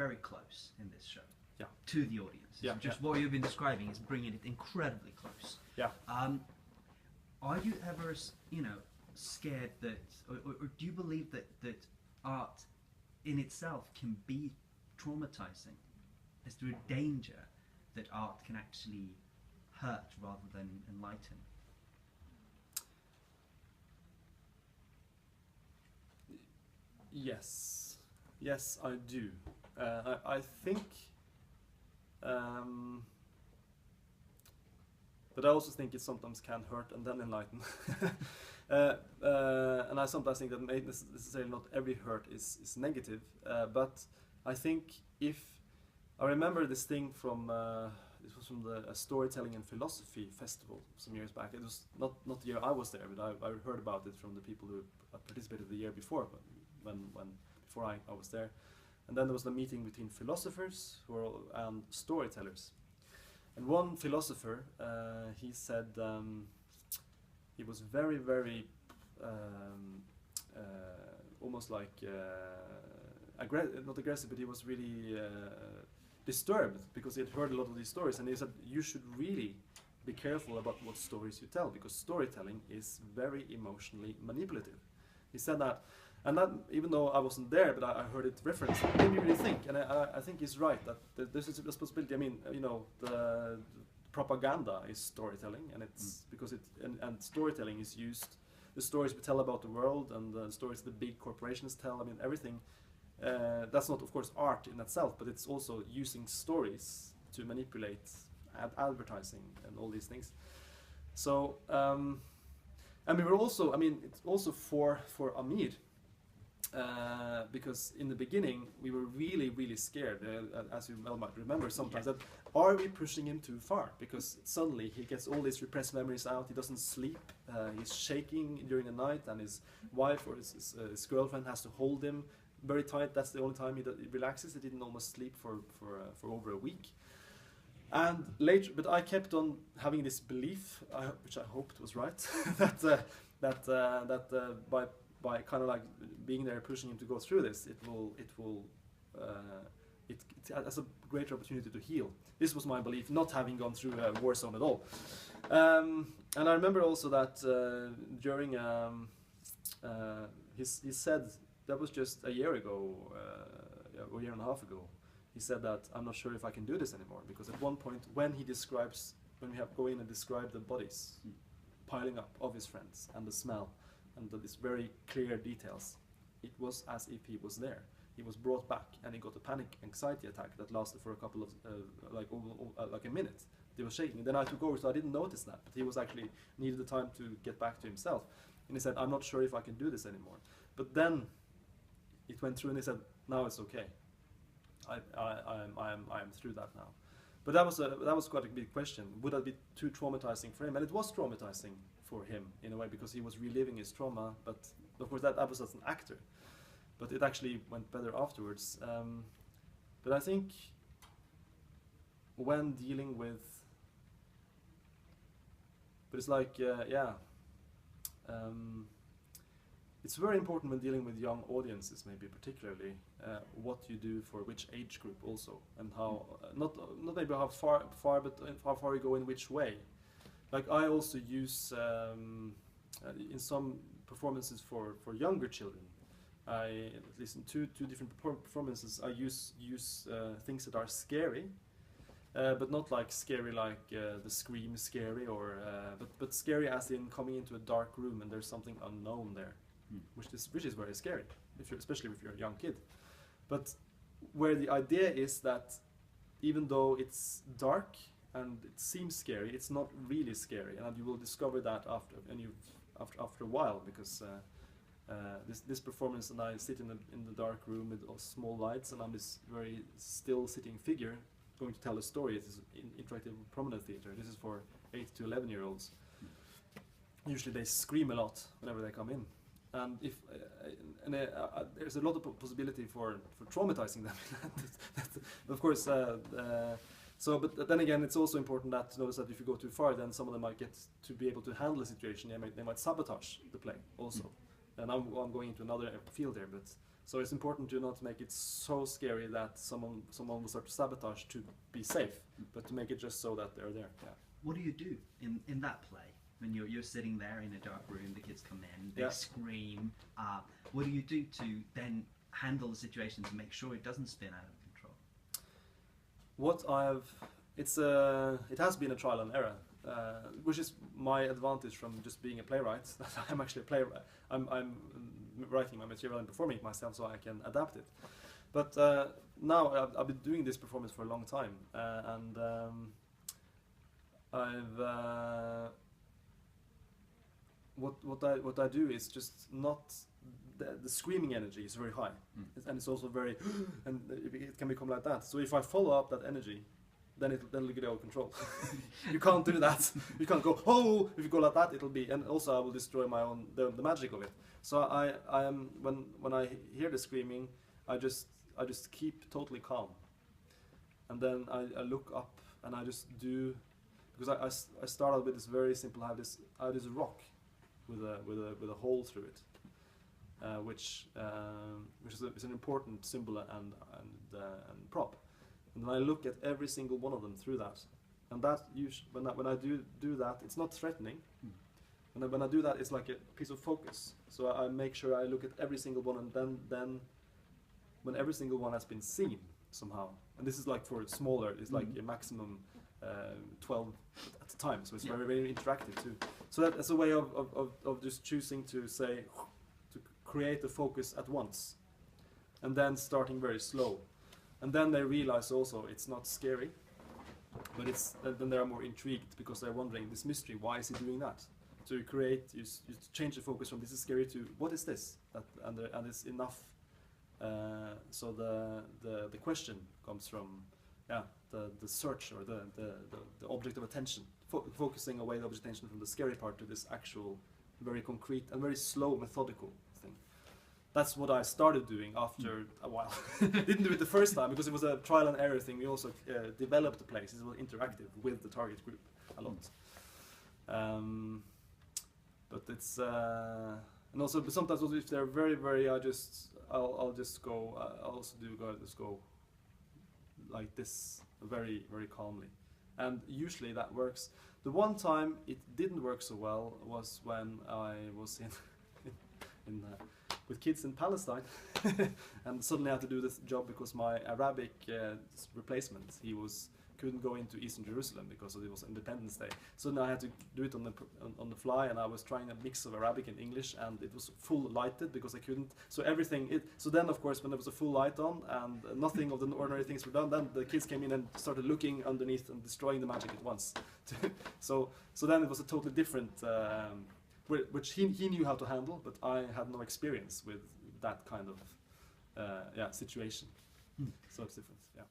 very close in this show. Yeah. To the audience. Yeah. Just what you've been describing is bringing it incredibly close. Yeah. Are you ever, scared that, or do you believe that art in itself can be traumatizing? Is there a danger that art can actually hurt rather than enlighten? Yes. Yes, I do. I think, but I also think it sometimes can hurt and then enlighten. And I sometimes think that necessarily not every hurt is negative, but I think I remember this thing from, it was from the Storytelling and Philosophy Festival some years back. It was not the year I was there, but I heard about it from the people who participated the year before, before I was there. And then there was a meeting between philosophers and storytellers. And one philosopher, he said, he was very, very, almost like, not aggressive, but he was really disturbed because he had heard a lot of these stories. And he said, you should really be careful about what stories you tell, because storytelling is very emotionally manipulative. He said that. And that, even though I wasn't there, but I heard it referenced, it made me really think, and I think he's right, that there's a responsibility. I mean, the propaganda is storytelling, and it's because and storytelling is used, the stories we tell about the world, and the stories the big corporations tell, I mean, everything, that's not, of course, art in itself, but it's also using stories to manipulate advertising and all these things. So, and we were also, I mean, it's also for Amir, because in the beginning we were really, really scared, as you well might remember sometimes, that are we pushing him too far? Because suddenly he gets all these repressed memories out, he doesn't sleep, he's shaking during the night, and his wife or his girlfriend has to hold him very tight. That's the only time he relaxes. He didn't almost sleep for over a week. And later, but I kept on having this belief, which I hoped was right, that by kind of like being there, pushing him to go through this, it has a greater opportunity to heal. This was my belief, not having gone through a war zone at all. And I remember also that during he said, that was just a year ago, or a year and a half ago, he said that I'm not sure if I can do this anymore, because at one point when we go in and describe the bodies piling up of his friends and the smell and these very clear details, it was as if he was there. He was brought back and he got a panic anxiety attack that lasted for a couple of like a minute. He was shaking. Then I took over, so I didn't notice that, but he was actually needed the time to get back to himself. And he said, I'm not sure if I can do this anymore. But then it went through and he said, now it's okay. I'm through that now. But that was quite a big question. Would that be too traumatizing for him? And it was traumatizing for him in a way, because he was reliving his trauma. But of course that was as an actor. But it actually went better afterwards. But I think when dealing with, but it's like it's very important when dealing with young audiences, maybe particularly, what you do for which age group also, and how not maybe how far, but how far you go in which way. Like I also use in some performances for younger children. At least in two different performances, I use things that are scary, but not like scary like the scream scary, or but scary as in coming into a dark room and there's something unknown there. Which is very scary, especially if you're a young kid. But where the idea is that even though it's dark and it seems scary, it's not really scary, and you will discover that after a while, because this performance, and I sit in the dark room with small lights, and I'm this very still sitting figure going to tell a story. It is interactive promenade theater. This is for 8 to 11-year-olds. Usually they scream a lot whenever they come in. And if there's a lot of possibility for traumatizing them. Of course, but then again, it's also important to notice that if you go too far, then some of them might get to be able to handle the situation. They might sabotage the play also. And I'm going into another field here, So it's important to not make it so scary that someone will start to sabotage to be safe, but to make it just so that they're there. Yeah. What do you do in that play when you're sitting there in a dark room? The kids come in, they scream. What do you do to then handle the situation to make sure it doesn't spin out of control? It has been a trial and error, which is my advantage from just being a playwright. I'm actually a playwright. I'm writing my material and performing it myself, so I can adapt it. But now I've been doing this performance for a long time, and what I do is just not the screaming energy is very high, and it's also very and it can become like that. So if I follow up that energy, then it'll get out of control. You can't do that. You can't go, oh, if you go like that, it'll be, and also I will destroy my own the magic of it. So I am when I hear the screaming, I just keep totally calm, and then I look up and I just do, because I started with this very simple. I have this rock with a hole through it, which is an important symbol and prop. And then I look at every single one of them through that, and that when I do that, it's not threatening. And when I do that, it's like a piece of focus. So I make sure I look at every single one, and then when every single one has been seen somehow, and this is like for smaller, it's like a maximum 12 at a time. So it's very, very interactive too. So that's a way of just choosing to say, to create the focus at once, and then starting very slow. And then they realize also it's not scary, but then they are more intrigued because they're wondering this mystery. Why is he doing that? So you change the focus from this is scary to what is this? And it's enough. So the question comes from the search or the object of attention, focusing away the object of attention from the scary part to this actual, very concrete and very slow, methodical thing. That's what I started doing after a while. Didn't do it the first time because it was a trial and error thing. We also developed the plays. It was interactive with the target group a lot. But it's and also, but sometimes also if they're very, very, I'll just go. I also just go like this, very, very calmly, and usually that works. The one time it didn't work so well was when I was with kids in Palestine, and suddenly I had to do this job because my Arabic replacement, couldn't go into Eastern Jerusalem because it was Independence Day. So then I had to do it on the fly, and I was trying a mix of Arabic and English, and it was full lighted because I couldn't. So so then of course when there was a full light on and nothing of the ordinary things were done, then the kids came in and started looking underneath and destroying the magic at once. so then it was a totally different. Which he knew how to handle, but I had no experience with that kind of situation. So it's different. Yeah.